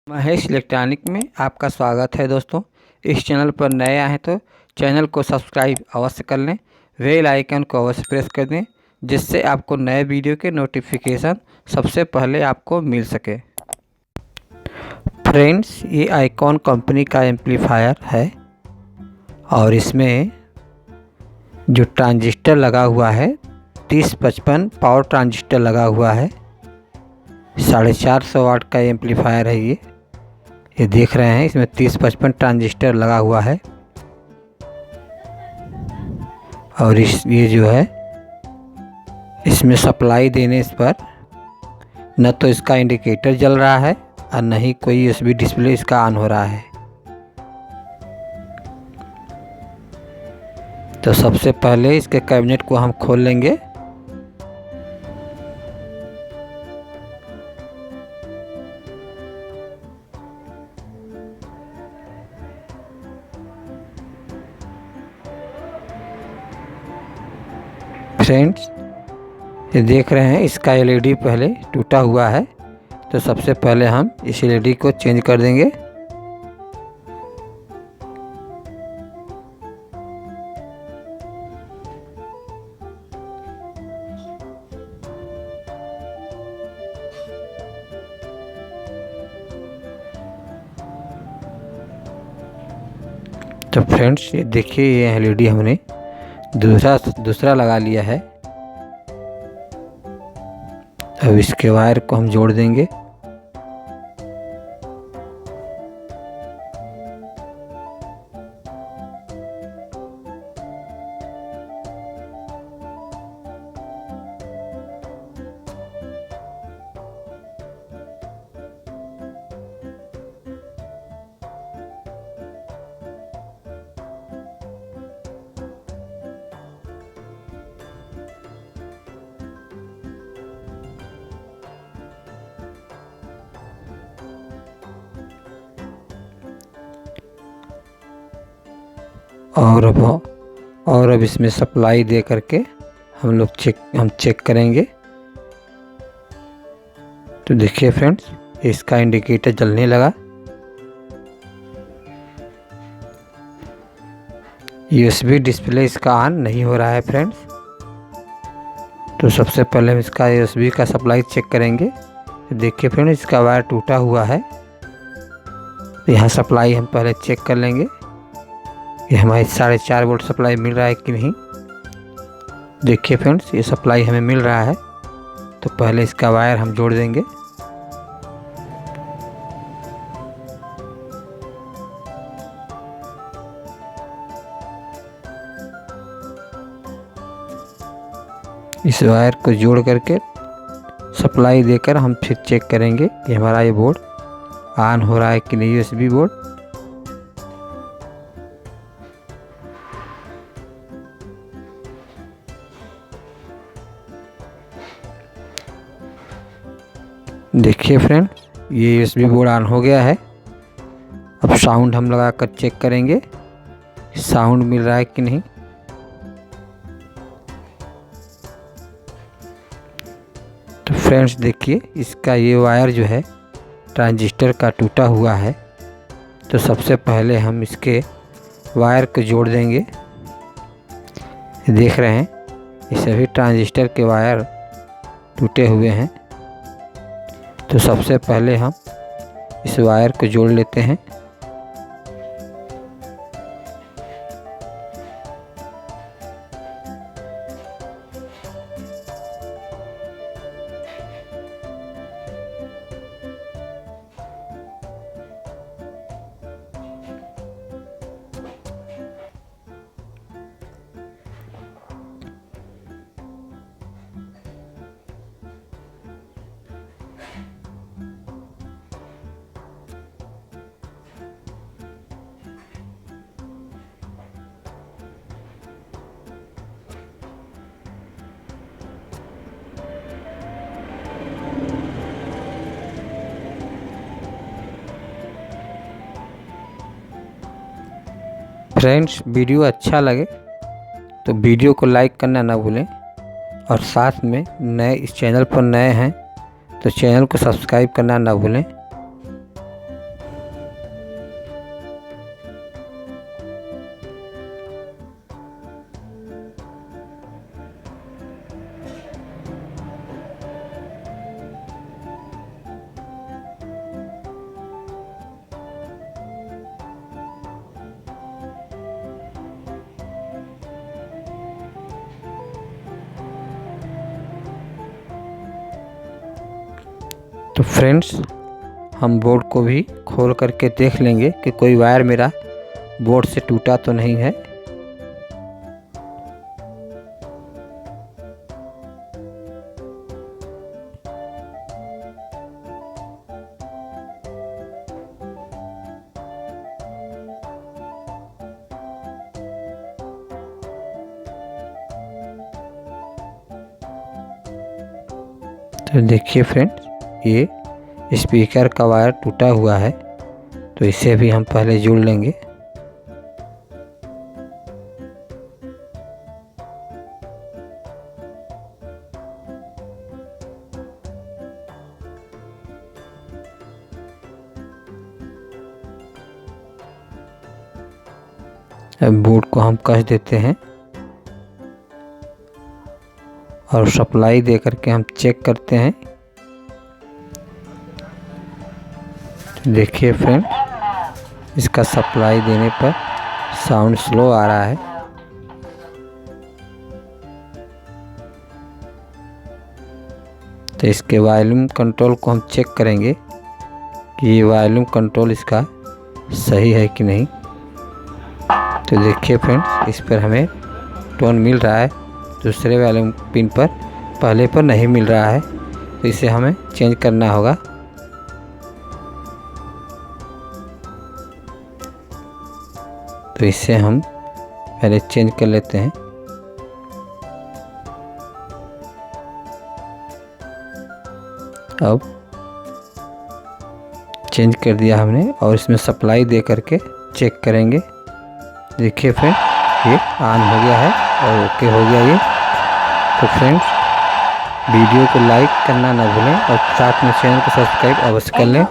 Mahesh electronic में आपका स्वागत है दोस्तों। इस चैनल पर नए आए हैं तो चैनल को सब्सक्राइब अवश्य कर लें, बेल आइकन को अवश्य प्रेस कर दें, जिससे आपको नए वीडियो के नोटिफिकेशन सबसे पहले आपको मिल सके। फ्रेंड्स, ये आइकॉन कंपनी का एम्पलीफायर है और इसमें जो ट्रांजिस्टर लगा हुआ है 3055 पावर ट्रांजिस्टर लगा हुआ है। 450 वाट का एम्पलीफायर है। ये देख रहे हैं, इसमें 3055 ट्रांजिस्टर लगा हुआ है और ये जो है इसमें सप्लाई देने इस पर न तो इसका इंडिकेटर जल रहा है और न ही कोई यूएसबी डिस्प्ले इसका ऑन हो रहा है। तो सबसे पहले इसके कैबिनेट को हम खोल लेंगे। फ्रेंड्स, ये देख रहे हैं इसका एलईडी पहले टूटा हुआ है, तो सबसे पहले हम इस एलईडी को चेंज कर देंगे। तो फ्रेंड्स, ये देखिए, ये एलईडी हमने दूसरा लगा लिया है। अब इसके वायर को हम जोड़ देंगे। और अब इसमें सप्लाई दे करके हम चेक करेंगे। तो देखिए फ्रेंड्स, इसका इंडिकेटर जलने लगा। यूएसबी डिस्प्ले इसका ऑन नहीं हो रहा है फ्रेंड्स। तो सबसे पहले हम इसका यूएसबी का सप्लाई चेक करेंगे। तो देखिए फ्रेंड्स, इसका वायर टूटा हुआ है। तो यहाँ सप्लाई हम पहले चेक कर लेंगे, ये हमारी 4.5 वोल्ट सप्लाई मिल रहा है कि नहीं। देखिए फ्रेंड्स, ये सप्लाई हमें मिल रहा है। तो पहले इसका वायर हम जोड़ देंगे। इस वायर को जोड़ करके सप्लाई देकर हम फिर चेक करेंगे कि हमारा ये बोर्ड ऑन हो रहा है कि नहीं, यूएसबी बोर्ड। देखिए फ्रेंड, ये यूएसबी बोर्ड ऑन हो गया है। अब साउंड हम लगा कर चेक करेंगे, साउंड मिल रहा है कि नहीं। तो फ्रेंड्स देखिए, इसका ये वायर जो है ट्रांजिस्टर का टूटा हुआ है। तो सबसे पहले हम इसके वायर को जोड़ देंगे। देख रहे हैं, ये सभी ट्रांजिस्टर के वायर टूटे हुए हैं। तो सबसे पहले हम इस वायर को जोड़ लेते हैं। फ्रेंड्स, वीडियो अच्छा लगे तो वीडियो को लाइक करना ना भूलें और साथ में इस चैनल पर नए हैं तो चैनल को सब्सक्राइब करना ना भूलें। तो फ्रेंड्स हम बोर्ड को भी खोल करके देख लेंगे कि कोई वायर मेरा बोर्ड से टूटा तो नहीं है। तो देखिए फ्रेंड्स, ये स्पीकर का वायर टूटा हुआ है, तो इसे भी हम पहले जोड़ लेंगे। अब बोर्ड को हम कस देते हैं और सप्लाई दे करके हम चेक करते हैं। देखिए फ्रेंड, इसका सप्लाई देने पर साउंड स्लो आ रहा है। तो इसके वॉल्यूम कंट्रोल को हम चेक करेंगे कि ये वॉल्यूम कंट्रोल इसका सही है कि नहीं। तो देखिए फ्रेंड्स, इस पर हमें टोन मिल रहा है, दूसरे वॉल्यूम पिन पर पहले पर नहीं मिल रहा है, तो इसे हमें चेंज करना होगा। तो इसे हम पहले चेंज कर लेते हैं। अब चेंज कर दिया हमने और इसमें सप्लाई दे करके चेक करेंगे। देखिए फ्रेंड, ये ऑन हो गया है और ओके हो गया ये। तो फ्रेंड्स, वीडियो को लाइक करना ना भूलें और साथ में चैनल को सब्सक्राइब अवश्य कर लें।